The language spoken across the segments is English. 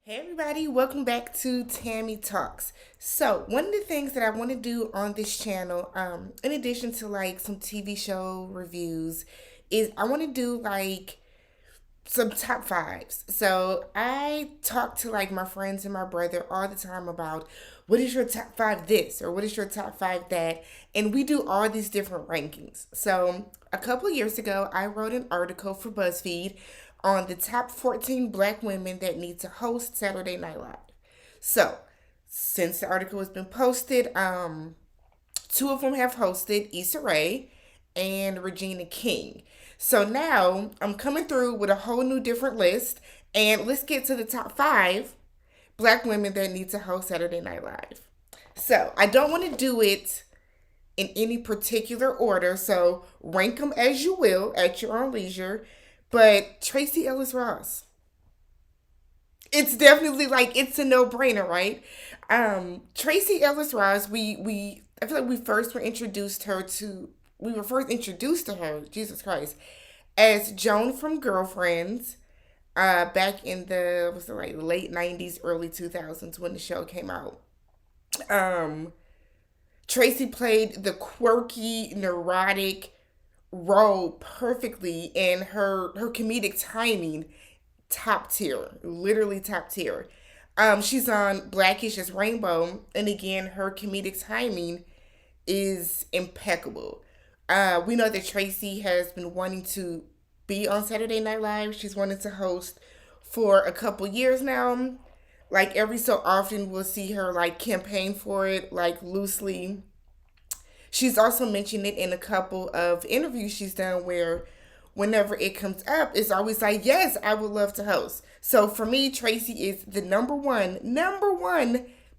Hey everybody, welcome back to Tammy Talks. So, one of the things that I want to do on this channel, in addition to like some TV show reviews, is I want to do like some top fives. So, I talk to like my friends and my brother all the time about what is your top five this or what is your top five that, and we do all these different rankings. So, a couple of years ago, I wrote an article for BuzzFeed on the top 14 black women that need to host Saturday Night Live. So, since the article has been posted, two of them have hosted, Issa Rae and Regina King. So now I'm coming through with a whole new different list, and let's get to the top five black women that need to host Saturday Night Live. So I don't want to do it in any particular order, so rank them as you will at your own leisure. But Tracy Ellis Ross, it's definitely like it's a no brainer, right? Tracy Ellis Ross, we I feel like we were first introduced to her, Jesus Christ, as Joan from Girlfriends, back in the was it like late '90s, early 2000s when the show came out. Um, Tracy played the quirky, neurotic role perfectly, and her comedic timing top tier, literally top tier. She's on Blackish as Rainbow, and again, her comedic timing is impeccable. We know that Tracy has been wanting to be on Saturday Night Live. She's wanted to host for a couple years now. Like every so often, we'll see her like campaign for it, like loosely. She's also mentioned it in a couple of interviews she's done where whenever it comes up, it's always like, yes, I would love to host. So for me, Tracy is the number one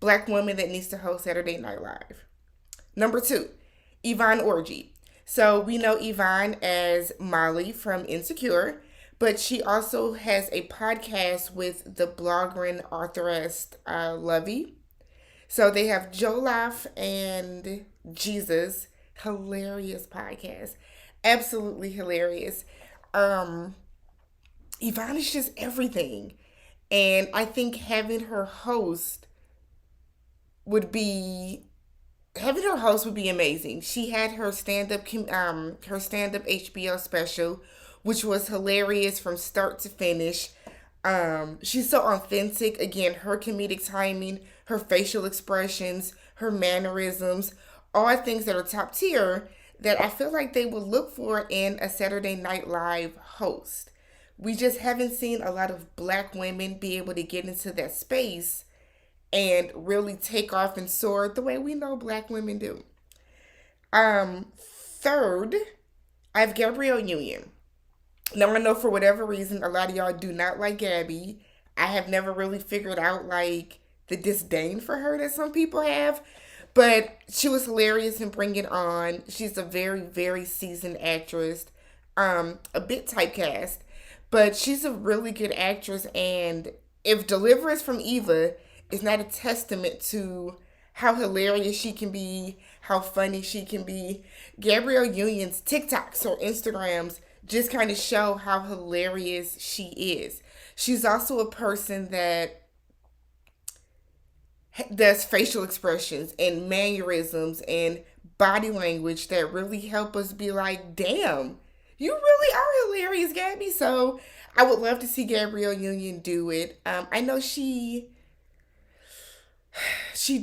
black woman that needs to host Saturday Night Live. Number two, Yvonne Orji. So we know Yvonne as Molly from Insecure, but she also has a podcast with the blogger and authoress Lovey. So they have Jolaf and Jesus. Hilarious podcast. Absolutely hilarious. Um, Yvonne is just everything. And I think having her host would be amazing. She had her stand up HBO special, which was hilarious from start to finish. She's so authentic. Again, her comedic timing, her facial expressions, her mannerisms, all things that are top tier that I feel like they would look for in a Saturday Night Live host. We just haven't seen a lot of black women be able to get into that space and really take off and soar the way we know black women do. Third, I have Gabrielle Union. Now I know for whatever reason a lot of y'all do not like Gabby. I have never really figured out like the disdain for her that some people have. But she was hilarious in Bring It On. She's a very, very seasoned actress. A bit typecast. But she's a really good actress, and if Deliverance from Eva is not a testament to how hilarious she can be, how funny she can be, Gabrielle Union's TikToks or Instagrams just kind of show how hilarious she is. She's also a person that does facial expressions and mannerisms and body language that really help us be like, damn, you really are hilarious, Gabby. So I would love to see Gabrielle Union do it. I know she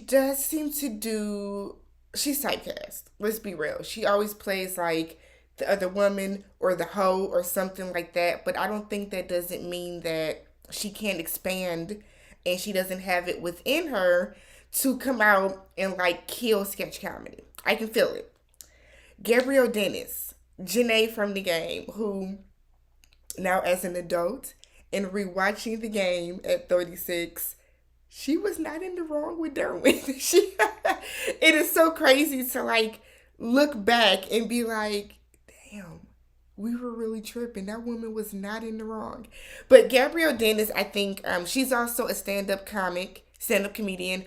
does seem to do. She's typecast. Let's be real. She always plays like the other woman or the hoe or something like that. But I don't think that doesn't mean that she can't expand and she doesn't have it within her to come out and like kill sketch comedy. I can feel it. Gabrielle Dennis, Janae from the game, who now as an adult and rewatching the game at 36, she was not in the wrong with Derwin. It is so crazy to like look back and be like, damn, we were really tripping. That woman was not in the wrong. But Gabrielle Dennis, I think she's also a stand up comedian.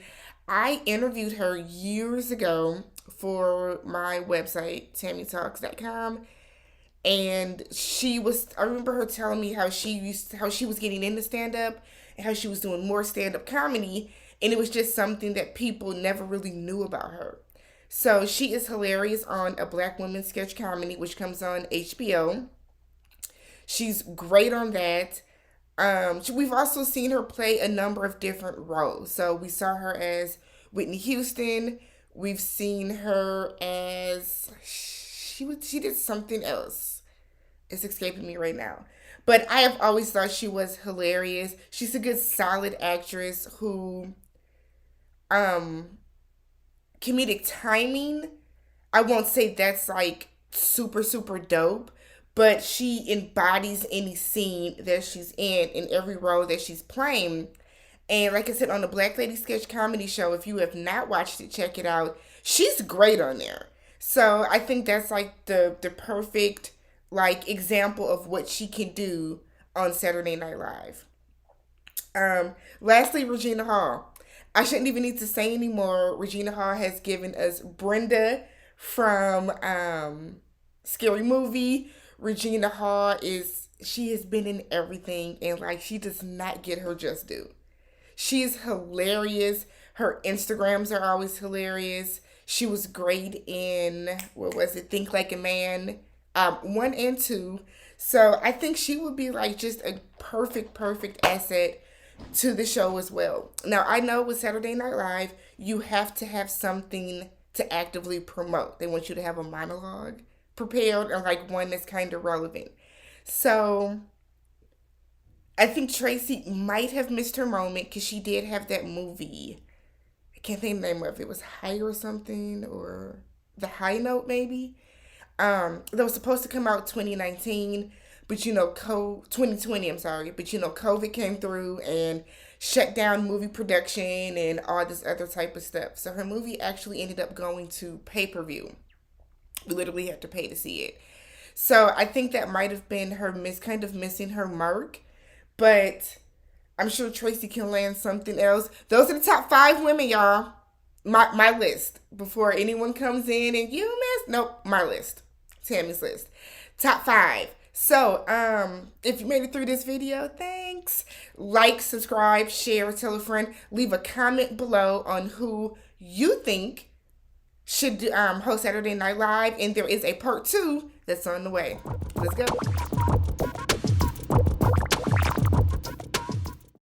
I interviewed her years ago for my website, TammyTalks.com. And I remember her telling me how she was getting into stand up and how she was doing more stand-up comedy, and it was just something that people never really knew about her. So she is hilarious on A Black Woman Sketch Comedy, which comes on HBO. She's great on that. We've also seen her play a number of different roles. So we saw her as Whitney Houston. We've seen her as she did something else. It's escaping me right now. But I have always thought she was hilarious. She's a good solid actress who comedic timing, I won't say that's like super super dope, but she embodies any scene that she's in every role that she's playing. And like I said, on the Black Lady Sketch Comedy Show, if you have not watched it, check it out. She's great on there. So I think that's like the perfect like example of what she can do on Saturday Night Live. Lastly, Regina Hall. I shouldn't even need to say anymore. Regina Hall has given us Brenda from Scary Movie. Regina Hall she has been in everything, and like she does not get her just due. She is hilarious. Her Instagrams are always hilarious. She was great in, what was it, Think Like a Man 1 and 2. So I think she would be like just a perfect asset to the show as well. Now, I know with Saturday Night Live, you have to have something to actively promote. They want you to have a monologue prepared or like one that's kind of relevant. So I think Tracy might have missed her moment because she did have that movie. I can't think of the name of it. It was High or something, or The High Note maybe. That was supposed to come out 2019, but 2020, I'm sorry, but COVID came through and shut down movie production and all this other type of stuff. So her movie actually ended up going to pay-per-view. We literally had to pay to see it. So I think that might have been her kind of missing her mark, but I'm sure Tracy can land something else. Those are the top 5 women, y'all. My list. Before anyone comes in and you missed, nope, my list. Tammy's list. Top 5. So, if you made it through this video, thanks. Like, subscribe, share, tell a friend. Leave a comment below on who you think should host Saturday Night Live. And there is a part 2 that's on the way. Let's go.